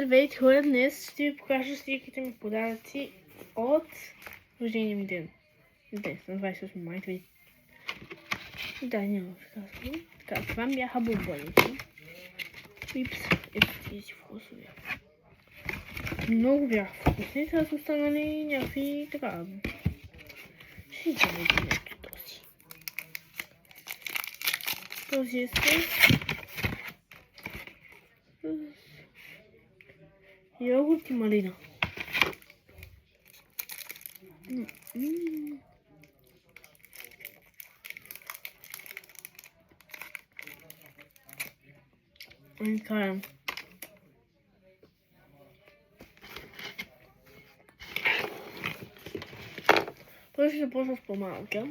Здравейте хора, днес ще ви покажа стриките ми подаръци от рождения ми ден. Днес, на 28 май. Да, няма да казвам. Така, това бяха бомбоните. Пипс, ето тези вкусове. Много бяха вкусни, сега са останали някакви така. Ще заведи нещо този. Този е с йогурт и малина. Уникален. Той ще започва с по-малка.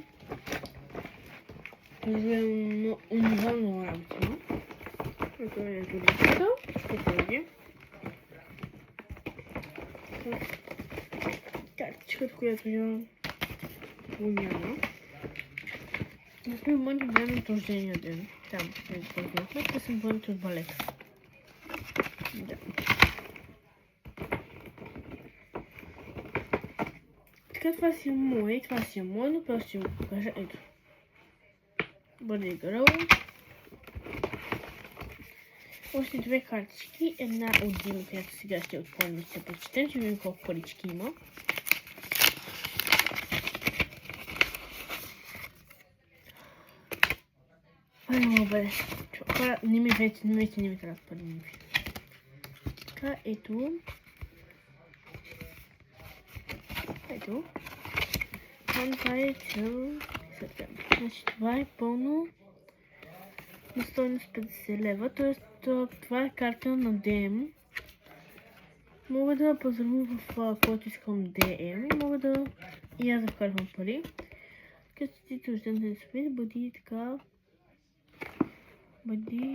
Разбирам уникално работа. Ето е турбата. Какво картичката, която я няма. Не сме бъдни време от рождения ден. Там, да съм бъдни от балета. Да. Така, това си е мое, но просто ще го покажа. Ето. Бъде гъръл. Още две картички. Една от Дима, която сега ще отворим и ще прочетем. Ще видим колко парички има. Ай, много бъде. Хора, не ми трябват пари. Така, ето. Ето. Това е цел. Значи това е пълно на стойност 50 лева. Тоест това е карта на DM. Мога да поздравя в който искам DM. Мога да и аз да вкарвам пари. Като ти рожден ден спит, бъди така. Бъди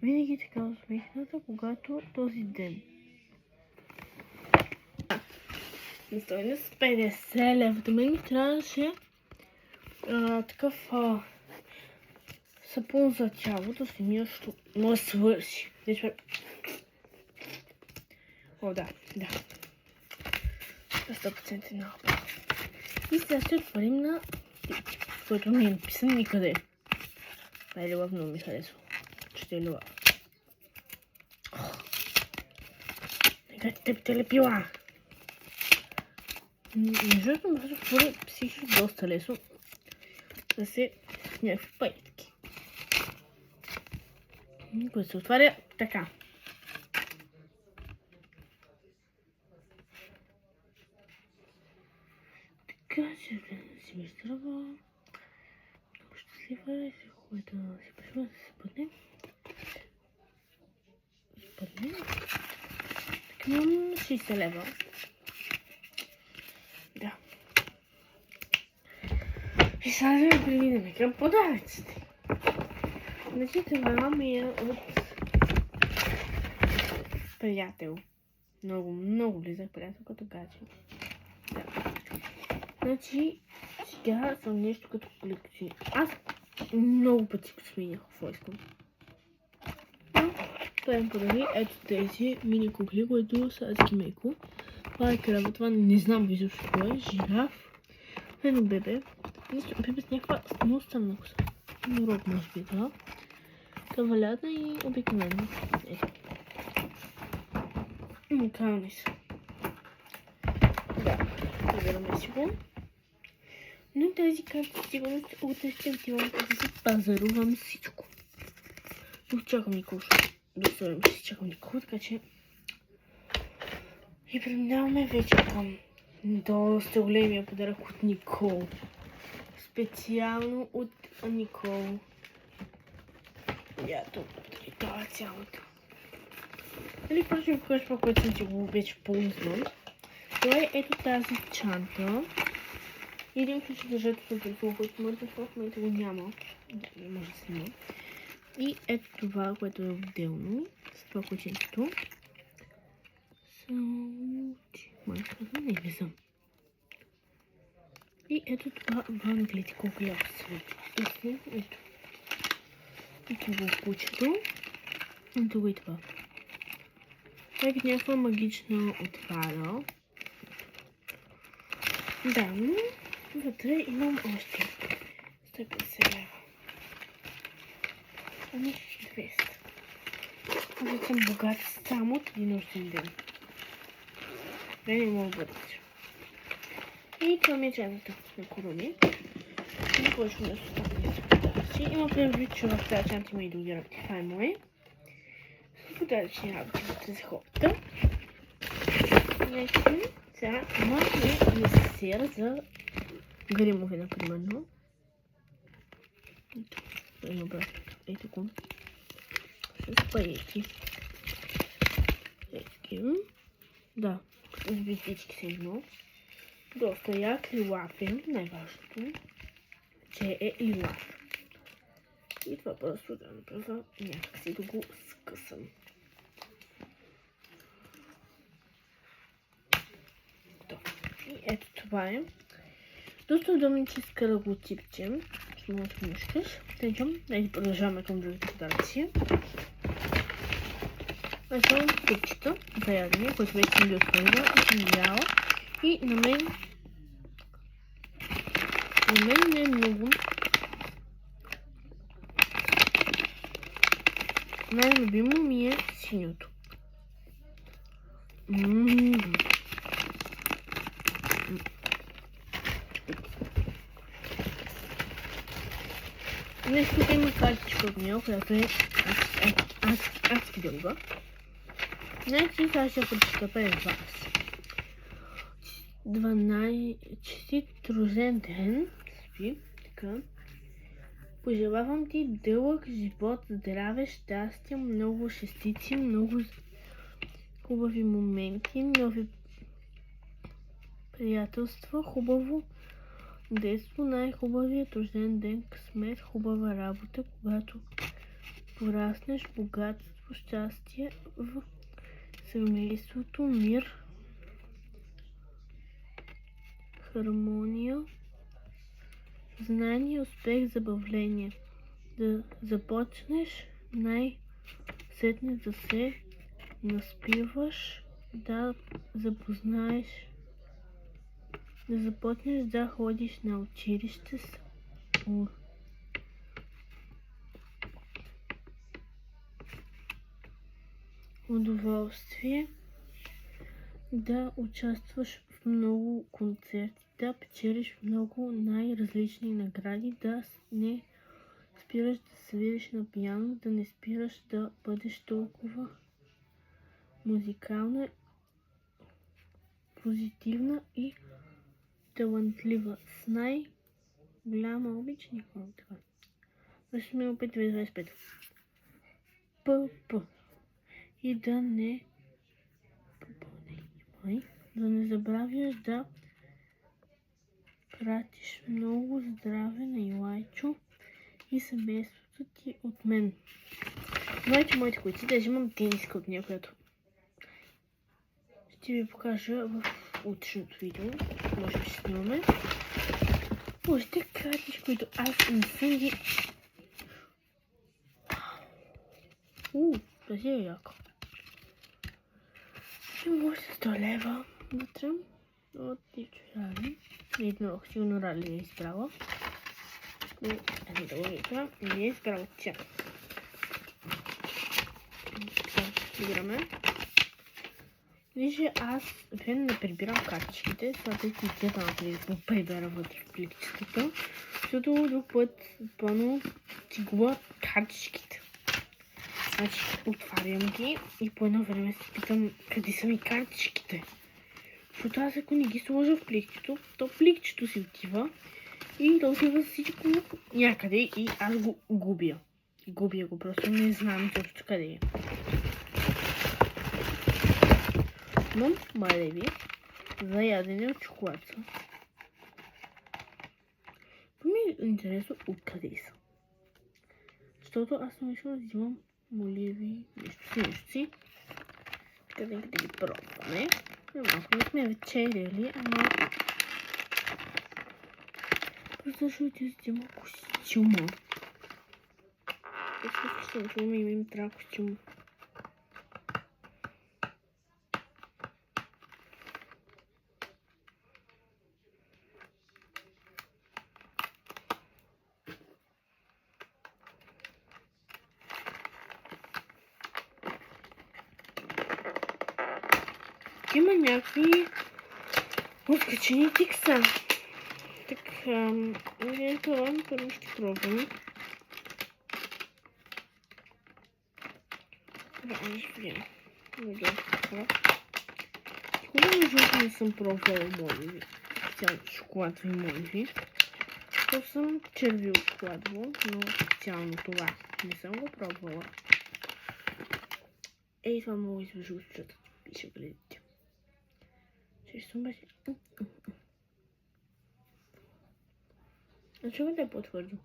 винаги така усмихната, когато този ден. На стойност 50 лева. Да мен трябваше такъв сапун за тялото си нещо може да свърши. О, да. 100% на опа. И сега ще отворим на който ми е написан никъде. Това е любов, много ми харесва. Ще е любов. Нека теб те лепила. Между другото, може да отвори психично доста лесно. Да се някакви паитки. Който се отваря така. Така, че да си ми здрава. Много щастлива и се хубаво да си прежива, да се спъдне. Така имам 60 лева. Да. И сега да ви преминем към подаръците. Значи това ми е от приятел. Много близък приятел, като гадже. Да. Значи сега съм нещо като колекция. Аз много пъти сменях какво искам. Той ми подари ето тези мини кукли, които са адски меко. Това е крава, това не знам изобщо какво е. Жираф. Едно бебе. Бебе с някаква много странна коса. Урок може би това. Кавалята и обикновено. Ето. Уникални са. Да, прибираме си го. Но тези карти сигурно утре ще отивам да си пазарувам всичко. Чакам Никол, чакам Никол, така че и преминаваме вече към доста големия подарък от Никол. Специално от Никол. Ято, това е цялото. Дали просто ми покажа това, което съм ти го вече ползвам. Това е ето тази чанта. Един ключ държат в телефон, който може да в момента го няма. Не може да снима. И ето това, което е отделно. С това кученцето. Майка, не влизам. И ето това, гледайте колко яко свети. Ето. И това кучето. И това и това. Как някаква магична отвара. Да, но вътре имам още 150 лева. Ами 200. Аз съм богат само от един нощен ден. Да не мога да бъдат. И това ми е чаната на корони. Не почвам да се оставя подаръци. Има предвид, че в тази чанта има и други работи. Това е мое. С подаръчни работи вътре за хората. Нека сега има и несесер за гримове, например. Ето го. С паети. Да, с битички са едно. Доста як и лапен, най-важното, че е и лап. И това просто да направя някакси да го скъсам. И ето това е. Доста удобническа логотипче. Ще може да мушкаш. Тъйчам, да продължаваме към другите подаръци. Ето купчета за ядене, които вече съм ги отворила и съм видяла. И на мен не е много. Най-любимо ми е синьото. Днес тук има картичка от нея, която е адски дълга. Значи сега ще прочета пред вас. 12 рожден ден, спи, така. Пожелавам ти дълъг живот, здраве, щастие, много шестици, много хубави моменти, нови приятелства, хубаво детство, най-хубавият рожден ден, късмет, хубава работа, когато пораснеш, богатство, щастие в семейството, мир, хармония, знание, успех, забавление. Да започнеш най-сетне да се наспиваш, да запознаеш, да започнеш да ходиш на училище с удоволствие, да участваш в много концерти, да печелиш много най-различни награди, да не спираш да свириш на пиано, да не спираш да бъдеш толкова музикална, позитивна и талантлива. С най-голяма обич никога така. Значи ми опит 225. ПП. И да не забравяш да пратиш много здраве на Илайчо и семейството ти от мен. Знаете моите койци, даже имам тениска от нея, която ще ви покажа в утрешното видео. Може би ще снимаме. Още картиш, които аз не съм ги... Тази е яка. Има още 100 лева вътре. От тичуяли. Едно сигурно Рали е избрала. Другата не е избрала тя. Прибираме. Вижте, аз вен не прибирам картичките, сега тъй кутията на тези да прибера вътре в пликчетата, защото друг път пълно си губа картичките. Значи отварям ги и по едно време се питам къде са ми картичките. Защото аз ако не ги сложа в пликчето, то пликчето си отива и да отива всичко някъде и аз го губя. Губя го, просто не знам точно къде е. Но малеви за ядене от чоколадца. То ми е интересно откъде са. Защото аз съм решила да взимам моливи нещо си. Къде да ги пробваме. Малко не сме вечеряли, ама... Просто защото взима костюма. Искам, че ми трябва костюм. има някакви откачени тикса. Така, това първо ще пробвам. Да, ще видим. Хубаво, защото не съм пробвала моливи. Специално шоколадови моливи. То съм червил шоколадово, но специално това не съм го пробвала. Ей, това много извържи устата. Ще гледате. Ще съм беше... А чува да е по-твърдо?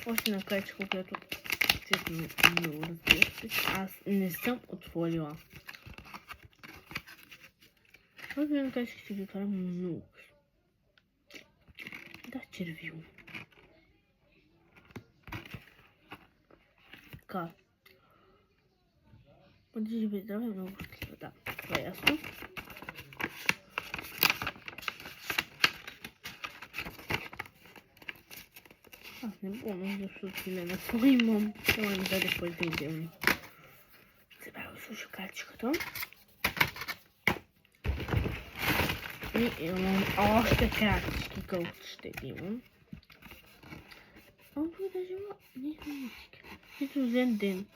Още накрая, когато честно много разбира се, аз не съм отворила. Още накрая ще ги отворя много. Да, червил. Така. Бъде живе здраве, много щастлива. Да, това е ясно. Аз не помня, защото не на това имам. Това ми даде своите отделни. Сега го слуша качката. И имам още качки, колкото ще имам. Тук даже има нисички. Ето взем ден.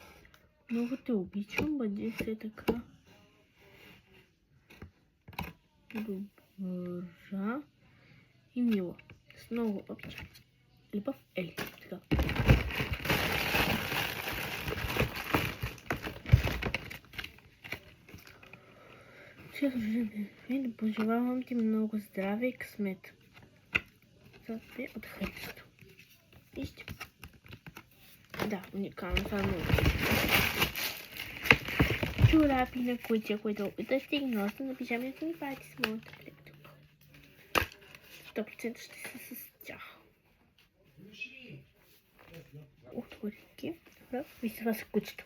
Много те обичам, бъди се така. Добра и мила. С много обичам. Любов Ели. Така. Честно, да пожелавам ти много здраве и късмет. За те от Христо. Вижте. Да, уникално. Това е много. Чорапи на куче, които да стигна на пижамите ми пати с моята лептоп. 100% ще се с тях. Отворики. Добре, вижте, това са кучето.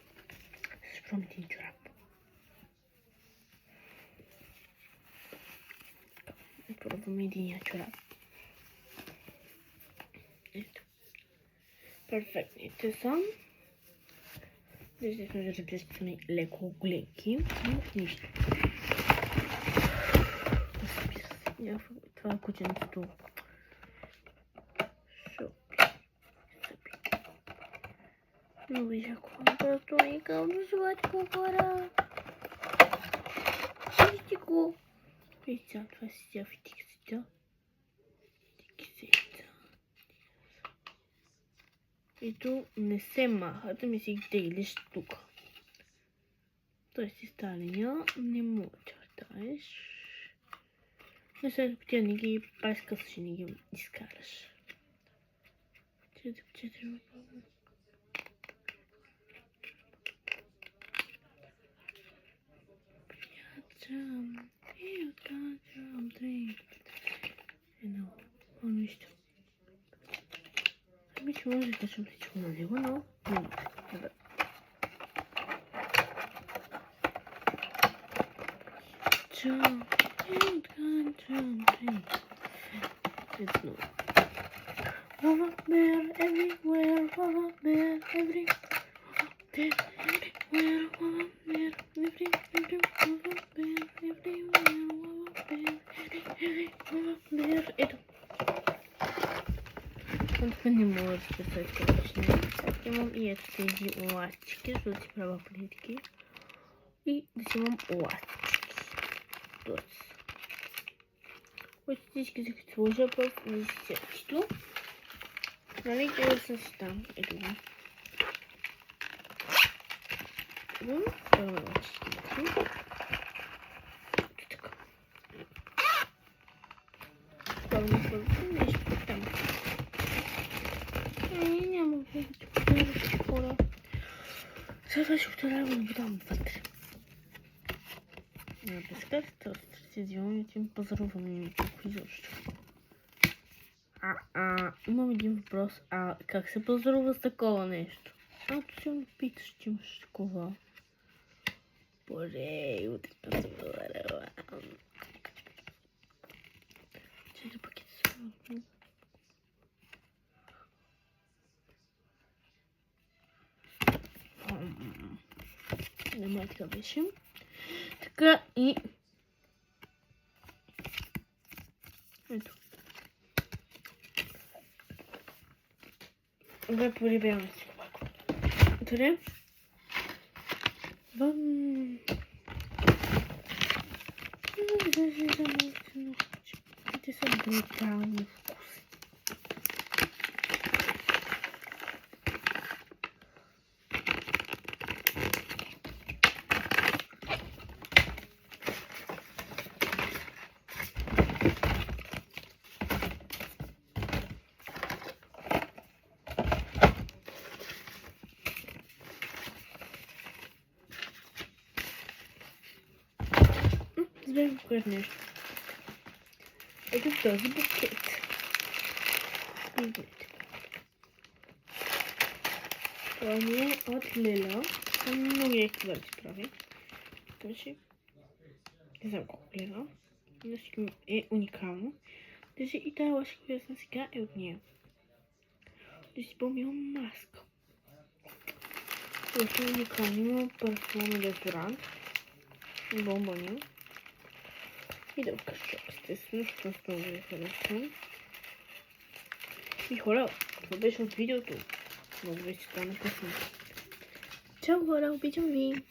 Ще пробвам един чорап. Пробвам единия чорап. Ето. Перфектните са. Виждате, че различни леко голенки, но нищо. Това е кученцето. Много яко. Просто уникално сладко, хора. Вижте го. Вижте, това си тя фитиксите. Ето не се махат, ми си ги теглиш тук. Той си сталиня, не му чертаеш. Но след като не ги прескъсаш и не ги изкараш. 4. Приятелям и откачам 3. Едно, нищо. Че може да качам всичко на него, но не може. Добре. Едно. Lava bear everywhere, lava bear everywhere, lava bear everywhere, lava bear everywhere, lava bear. Ето. Тук не мога да се представя. Имам и ето тези ластички, за да си правя плитки. И да си имам ластички. Които всички да ги сложа в листчето. Нали, те са си там. Ето го. Това е ластички. Така. Това е нещо там. Няма повече хора. Завърших втора работа, там вътре. Без карта, стадионите им пазаруваме тук изобщо. Имам един въпрос. Как се пазарува с такова нещо? Ти се ме питаш, че имаш такова. Боже, утре пазарува. Чакай пакет с Няма така беше. Така и... Ето. Добре, порибяваме си малко. Добре. Те са брутални вкуси. Забравим кое нещо. Ето този букет. Видите. Това ми е от Лила. Много яки да си прави. Значи, не знам колко Лила. Но е уникално. Даже и тази лъжка, която съм сега, е от нея. Да си помням маска. Това е уникално. Има парфюм дезодорант. Бомбони. И да вкъща, естествено, защото много ми харесвам. И хора, това беше от видеото. Много вече стана късно. Чао хора, обичам ви!